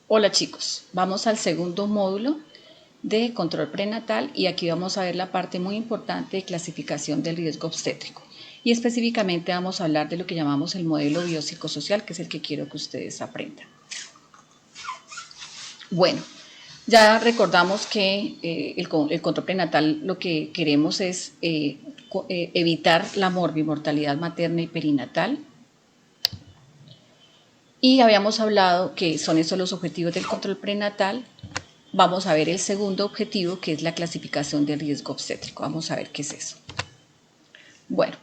Hola chicos, vamos al segundo módulo de control prenatal y aquí vamos a ver la parte muy importante de clasificación del riesgo obstétrico. Y específicamente vamos a hablar de lo que llamamos el modelo biopsicosocial, que es el que quiero que ustedes aprendan. Bueno, ya recordamos que el control prenatal lo que queremos es evitar la morbimortalidad materna y perinatal. Y habíamos hablado que son estos los objetivos del control prenatal. Vamos a ver el segundo objetivo, que es la clasificación del riesgo obstétrico. Vamos a ver qué es eso. Bueno,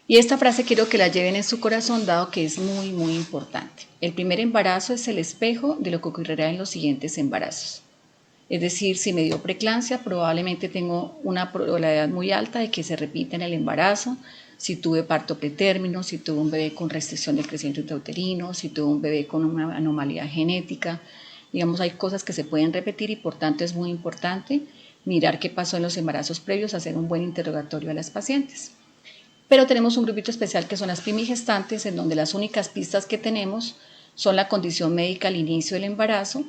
y esta frase quiero que la lleven en su corazón, dado que es muy, muy importante. El primer embarazo es el espejo de lo que ocurrirá en los siguientes embarazos. Es decir, si me dio preeclampsia, probablemente tengo una probabilidad muy alta de que se repita en el embarazo. Si tuve parto pretérmino, si tuve un bebé con restricción del crecimiento intrauterino, si tuve un bebé con una anomalía genética. Digamos, hay cosas que se pueden repetir y por tanto es muy importante mirar qué pasó en los embarazos previos, hacer un buen interrogatorio a las pacientes. Pero tenemos un grupito especial que son las primigestantes, en donde las únicas pistas que tenemos son la condición médica al inicio del embarazo,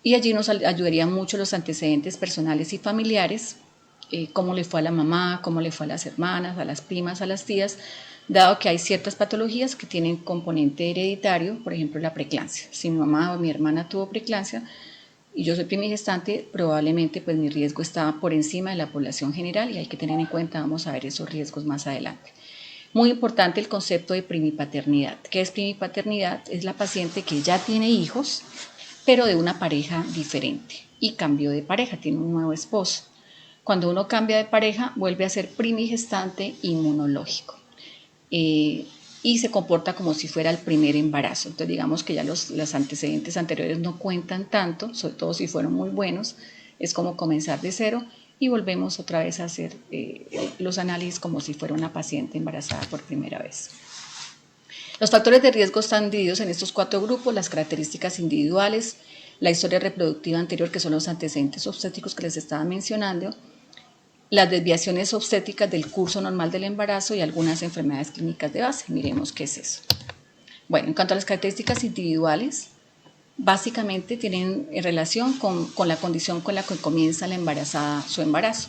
y allí nos ayudarían mucho los antecedentes personales y familiares, cómo le fue a la mamá, cómo le fue a las hermanas, a las primas, a las tías, dado que hay ciertas patologías que tienen componente hereditario, por ejemplo la preeclampsia. Si mi mamá o mi hermana tuvo preeclampsia y yo soy primigestante, probablemente pues mi riesgo está por encima de la población general y hay que tener en cuenta, vamos a ver esos riesgos más adelante. Muy importante el concepto de primipaternidad. ¿Qué es primipaternidad? Es la paciente que ya tiene hijos, pero de una pareja diferente y cambió de pareja, tiene un nuevo esposo. Cuando uno cambia de pareja, vuelve a ser primigestante inmunológico y se comporta como si fuera el primer embarazo. Entonces digamos que ya los antecedentes anteriores no cuentan tanto, sobre todo si fueron muy buenos, es como comenzar de cero y volvemos otra vez a hacer los análisis como si fuera una paciente embarazada por primera vez. Los factores de riesgo están divididos en estos 4 grupos: las características individuales, la historia reproductiva anterior, que son los antecedentes obstétricos que les estaba mencionando, las desviaciones obstétricas del curso normal del embarazo y algunas enfermedades clínicas de base. Miremos qué es eso. Bueno, en cuanto a las características individuales, básicamente tienen relación con la condición con la que comienza la embarazada su embarazo.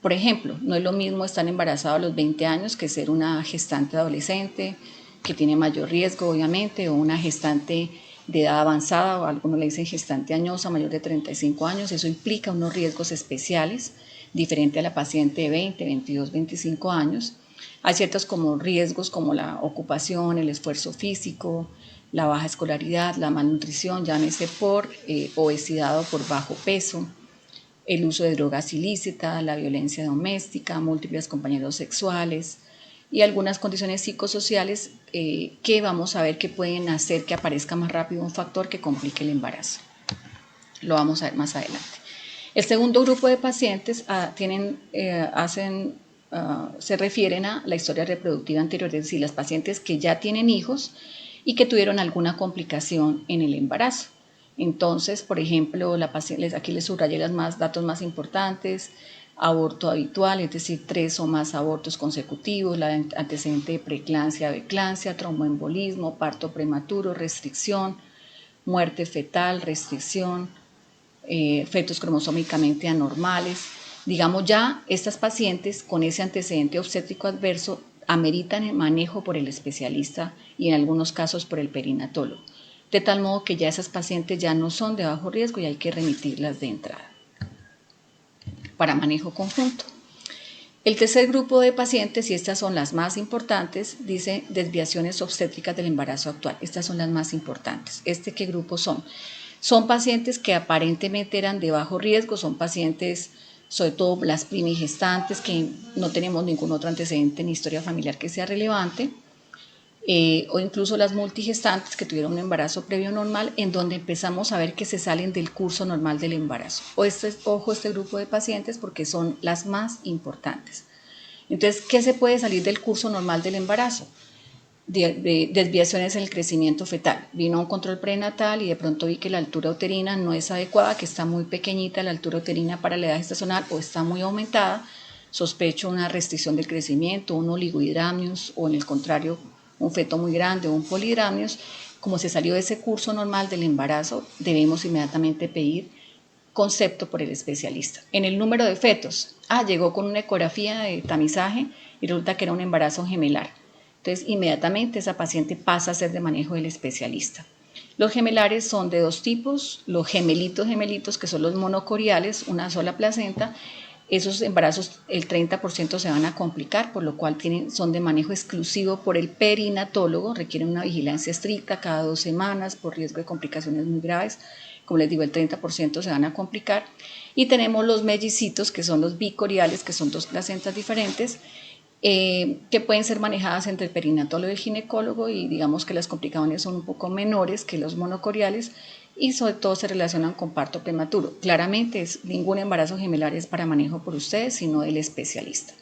Por ejemplo, no es lo mismo estar embarazada a los 20 años que ser una gestante adolescente, que tiene mayor riesgo, obviamente, o una gestante de edad avanzada, o algunos le dicen gestante añosa, mayor de 35 años. Eso implica unos riesgos especiales, diferente a la paciente de 20, 22, 25 años. Hay ciertos como riesgos como la ocupación, el esfuerzo físico, la baja escolaridad, la malnutrición, llámese por obesidad o por bajo peso, el uso de drogas ilícitas, la violencia doméstica, múltiples compañeros sexuales y algunas condiciones psicosociales que vamos a ver que pueden hacer que aparezca más rápido un factor que complique el embarazo. Lo vamos a ver más adelante. El segundo grupo de pacientes se refieren a la historia reproductiva anterior, es decir, las pacientes que ya tienen hijos y que tuvieron alguna complicación en el embarazo. Entonces, por ejemplo, aquí les subrayé datos más importantes: aborto habitual, es decir, 3 o más abortos consecutivos, la antecedente de preeclampsia, eclampsia, tromboembolismo, parto prematuro, restricción, muerte fetal, restricción, fetos cromosómicamente anormales. Digamos, ya estas pacientes con ese antecedente obstétrico adverso ameritan el manejo por el especialista y en algunos casos por el perinatólogo, de tal modo que ya esas pacientes ya no son de bajo riesgo y hay que remitirlas de entrada para manejo conjunto. El tercer grupo de pacientes, y estas son las más importantes, dice desviaciones obstétricas del embarazo actual. Estas son las más importantes. ¿Qué grupos son? Son pacientes que aparentemente eran de bajo riesgo, son pacientes, sobre todo las primigestantes, que no tenemos ningún otro antecedente ni historia familiar que sea relevante, o incluso las multigestantes que tuvieron un embarazo previo normal, en donde empezamos a ver que se salen del curso normal del embarazo. Ojo este grupo de pacientes porque son las más importantes. Entonces, ¿qué se puede salir del curso normal del embarazo? De desviaciones en el crecimiento fetal. Vino a un control prenatal y de pronto vi que la altura uterina no es adecuada, que está muy pequeñita la altura uterina para la edad gestacional o está muy aumentada. Sospecho una restricción del crecimiento, un oligohidramnios o en el contrario un feto muy grande o un polihidramnios, como se salió de ese curso normal del embarazo, debemos inmediatamente pedir concepto por el especialista. En el número de fetos, llegó con una ecografía de tamizaje y resulta que era un embarazo gemelar. Entonces, inmediatamente esa paciente pasa a ser de manejo del especialista. Los gemelares son de dos tipos, los gemelitos, que son los monocoriales, una sola placenta. Esos embarazos, el 30% se van a complicar, por lo cual son de manejo exclusivo por el perinatólogo, requieren una vigilancia estricta cada 2 semanas por riesgo de complicaciones muy graves. Como les digo, el 30% se van a complicar. Y tenemos los mellicitos, que son los bicoriales, que son dos placentas diferentes, que pueden ser manejadas entre el perinatólogo y el ginecólogo, y digamos que las complicaciones son un poco menores que los monocoriales y sobre todo se relacionan con parto prematuro. Claramente ningún embarazo gemelar es para manejo por ustedes, sino del especialista.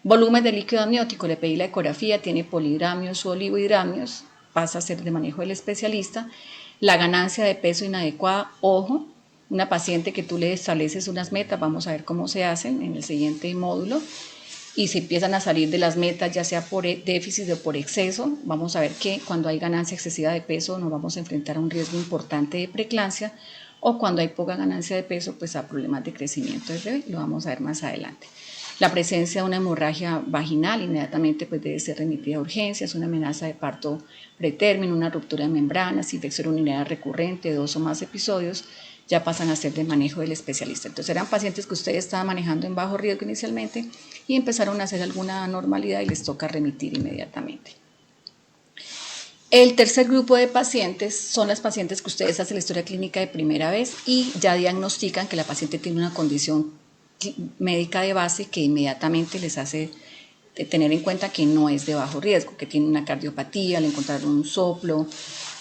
Volumen de líquido amniótico, le pedí la ecografía, tiene polidramios o oligohidramios, pasa a ser de manejo del especialista. La ganancia de peso inadecuada, ojo, una paciente que tú le estableces unas metas, vamos a ver cómo se hacen en el siguiente módulo, y si empiezan a salir de las metas, ya sea por déficit o por exceso, vamos a ver que cuando hay ganancia excesiva de peso nos vamos a enfrentar a un riesgo importante de preeclampsia, o cuando hay poca ganancia de peso, pues a problemas de crecimiento del bebé, lo vamos a ver más adelante. La presencia de una hemorragia vaginal inmediatamente pues debe ser remitida a urgencias, una amenaza de parto pretérmino, una ruptura de membranas, infección urinaria recurrente, 2 o más episodios, ya pasan a ser de manejo del especialista. Entonces eran pacientes que ustedes estaban manejando en bajo riesgo inicialmente y empezaron a hacer alguna anormalidad y les toca remitir inmediatamente. El tercer grupo de pacientes son las pacientes que ustedes hacen la historia clínica de primera vez y ya diagnostican que la paciente tiene una condición médica de base que inmediatamente les hace tener en cuenta que no es de bajo riesgo, que tiene una cardiopatía, le encontraron un soplo,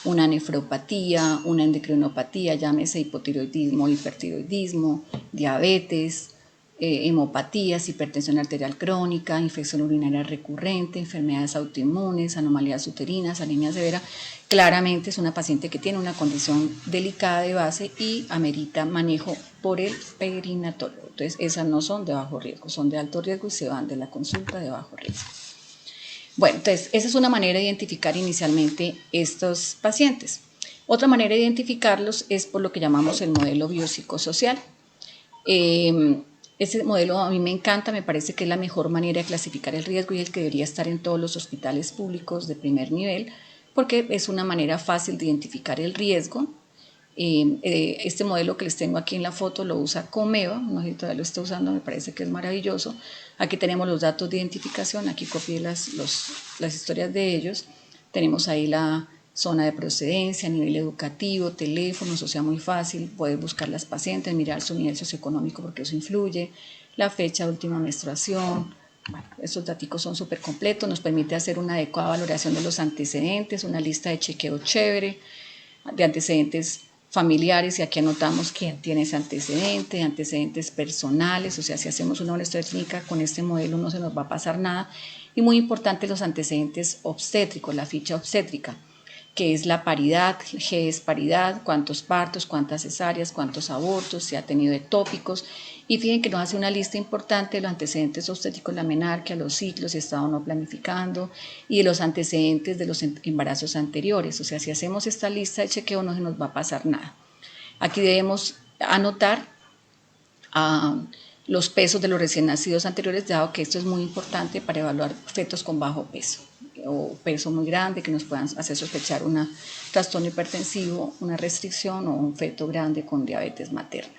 una nefropatía, una endocrinopatía, llámese hipotiroidismo, hipertiroidismo, diabetes, hemopatías, hipertensión arterial crónica, infección urinaria recurrente, enfermedades autoinmunes, anomalías uterinas, anemia severa. Claramente es una paciente que tiene una condición delicada de base y amerita manejo por el perinatólogo. Entonces, esas no son de bajo riesgo, son de alto riesgo y se van de la consulta de bajo riesgo. Bueno, entonces, esa es una manera de identificar inicialmente estos pacientes. Otra manera de identificarlos es por lo que llamamos el modelo biopsicosocial. Ese modelo a mí me encanta, me parece que es la mejor manera de clasificar el riesgo y el que debería estar en todos los hospitales públicos de primer nivel, porque es una manera fácil de identificar el riesgo. Este modelo que les tengo aquí en la foto lo usa Comeva, no sé si todavía lo está usando, me parece que es maravilloso. Aquí tenemos los datos de identificación, aquí copié las historias de ellos. Tenemos ahí la zona de procedencia, nivel educativo, teléfonos, o sea, muy fácil poder buscar las pacientes, mirar su nivel socioeconómico porque eso influye, la fecha de última menstruación. Bueno, estos datos son súper completos, nos permite hacer una adecuada valoración de los antecedentes, una lista de chequeo chévere, de antecedentes familiares, y aquí anotamos quién tiene ese antecedente, antecedentes personales, o sea, si hacemos una historia clínica con este modelo no se nos va a pasar nada. Y muy importante los antecedentes obstétricos, la ficha obstétrica, que es la paridad, G es paridad, cuántos partos, cuántas cesáreas, cuántos abortos, si ha tenido ectópicos. Y fíjense que nos hace una lista importante de los antecedentes obstétricos, la menarquia, los ciclos, si está o no planificando, y de los antecedentes de los embarazos anteriores. O sea, si hacemos esta lista de chequeo no se nos va a pasar nada. Aquí debemos anotar los pesos de los recién nacidos anteriores, dado que esto es muy importante para evaluar fetos con bajo peso o peso muy grande que nos puedan hacer sospechar un trastorno hipertensivo, una restricción o un feto grande con diabetes materna.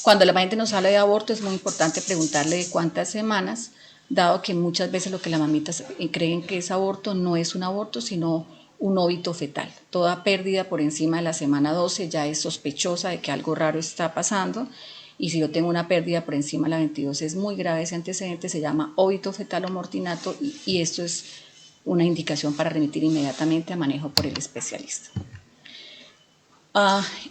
Cuando la paciente nos habla de aborto es muy importante preguntarle de cuántas semanas, dado que muchas veces lo que las mamitas creen que es aborto no es un aborto, sino un óbito fetal. Toda pérdida por encima de la semana 12 ya es sospechosa de que algo raro está pasando, y si yo tengo una pérdida por encima de la 22 es muy grave ese antecedente, se llama óbito fetal o mortinato, y esto es una indicación para remitir inmediatamente a manejo por el especialista.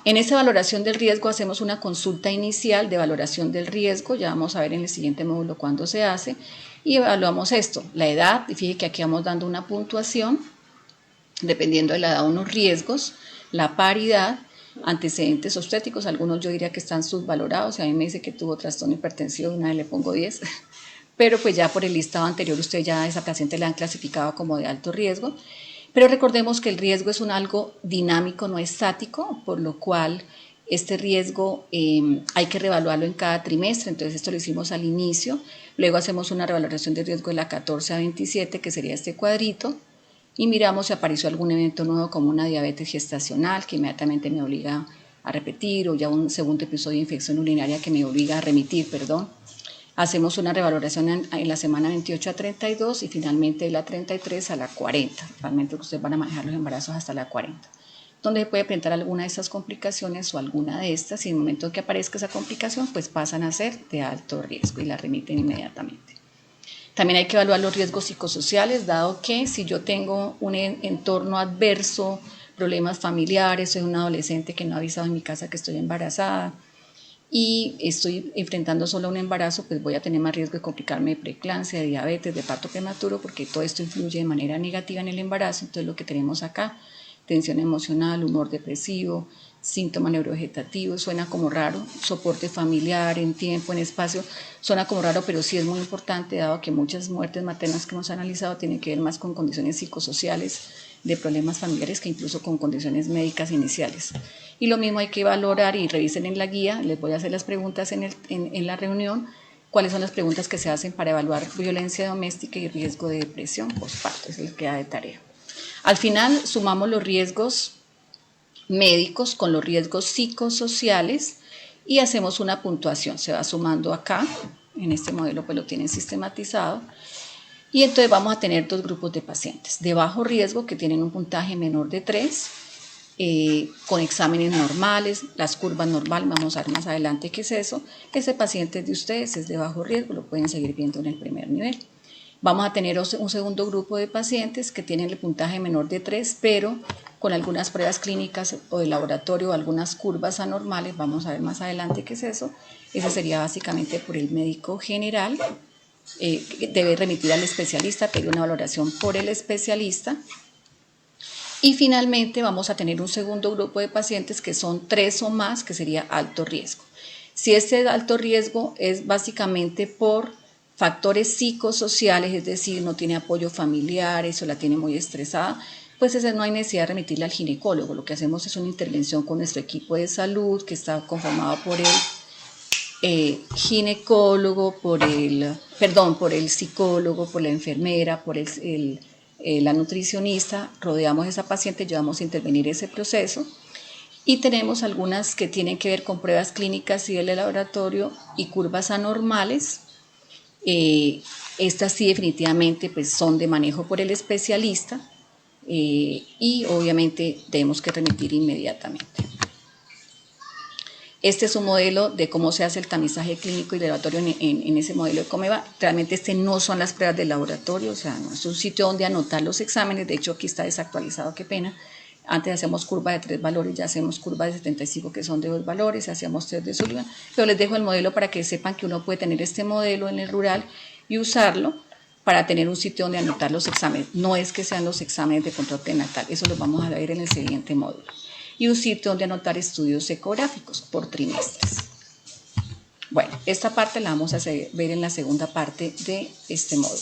En esta valoración del riesgo hacemos una consulta inicial de valoración del riesgo, ya vamos a ver en el siguiente módulo cuándo se hace, y evaluamos esto, la edad, y fíjense que aquí vamos dando una puntuación, dependiendo de la edad, unos riesgos, la paridad, antecedentes obstétricos, algunos yo diría que están subvalorados, y a mí me dice que tuvo trastorno hipertensivo, una vez le pongo 10, pero pues ya por el listado anterior usted ya a esa paciente le han clasificado como de alto riesgo. Pero recordemos que el riesgo es algo dinámico, no estático, por lo cual este riesgo hay que reevaluarlo en cada trimestre. Entonces esto lo hicimos al inicio, luego hacemos una revaloración de riesgo de la 14 a 27, que sería este cuadrito, y miramos si apareció algún evento nuevo como una diabetes gestacional que inmediatamente me obliga a repetir, o ya un segundo episodio de infección urinaria que me obliga a remitir, perdón. Hacemos una revaloración en la semana 28 a 32 y finalmente de la 33 a la 40. Realmente ustedes van a manejar los embarazos hasta la 40. Donde se puede presentar alguna de estas complicaciones o alguna de estas, y en el momento que aparezca esa complicación, pues pasan a ser de alto riesgo y la remiten inmediatamente. También hay que evaluar los riesgos psicosociales, dado que si yo tengo un entorno adverso, problemas familiares, soy una adolescente que no ha avisado en mi casa que estoy embarazada y estoy enfrentando solo un embarazo, pues voy a tener más riesgo de complicarme de preeclampsia, de diabetes, de parto prematuro, porque todo esto influye de manera negativa en el embarazo. Entonces lo que tenemos acá, tensión emocional, humor depresivo, síntomas neurovegetativos, suena como raro, soporte familiar en tiempo, en espacio, suena como raro, pero sí es muy importante, dado que muchas muertes maternas que hemos analizado tienen que ver más con condiciones psicosociales, de problemas familiares, que incluso con condiciones médicas iniciales. Y lo mismo hay que valorar, y revisen en la guía, les voy a hacer las preguntas en la reunión, cuáles son las preguntas que se hacen para evaluar violencia doméstica y riesgo de depresión postparto, es lo que da de tarea. Al final sumamos los riesgos médicos con los riesgos psicosociales y hacemos una puntuación. Se va sumando acá, en este modelo pues lo tienen sistematizado, y entonces vamos a tener dos grupos de pacientes de bajo riesgo que tienen un puntaje menor de 3, con exámenes normales, las curvas normales, vamos a ver más adelante qué es eso. Ese paciente de ustedes es de bajo riesgo, lo pueden seguir viendo en el primer nivel. Vamos a tener un segundo grupo de pacientes que tienen el puntaje menor de 3, pero con algunas pruebas clínicas o de laboratorio o algunas curvas anormales, vamos a ver más adelante qué es eso. Ese sería básicamente por el médico general, debe remitir al especialista, pedir una valoración por el especialista. Y finalmente vamos a tener un segundo grupo de pacientes que son 3 o más, que sería alto riesgo. Si este alto riesgo es básicamente por factores psicosociales, es decir, no tiene apoyo familiar, eso la tiene muy estresada, pues ese no hay necesidad de remitirle al ginecólogo. Lo que hacemos es una intervención con nuestro equipo de salud, que está conformado por el ginecólogo, por el psicólogo, por la enfermera, por la nutricionista. Rodeamos a esa paciente, llevamos a intervenir ese proceso. Y tenemos algunas que tienen que ver con pruebas clínicas y del laboratorio y curvas anormales. Estas sí definitivamente pues, son de manejo por el especialista, y obviamente tenemos que remitir inmediatamente. Este es un modelo de cómo se hace el tamizaje clínico y laboratorio en ese modelo de Comeva. Realmente no son las pruebas de laboratorio, o sea, no es un sitio donde anotar los exámenes. De hecho, aquí está desactualizado, qué pena. Antes hacíamos curva de 3 valores, ya hacemos curva de 75 que son de 2 valores, hacíamos 3 de Sullivan. Pero les dejo el modelo para que sepan que uno puede tener este modelo en el rural y usarlo para tener un sitio donde anotar los exámenes. No es que sean los exámenes de control prenatal, eso lo vamos a ver en el siguiente módulo. Y un sitio donde anotar estudios ecográficos por trimestres. Bueno, esta parte la vamos a ver en la segunda parte de este módulo.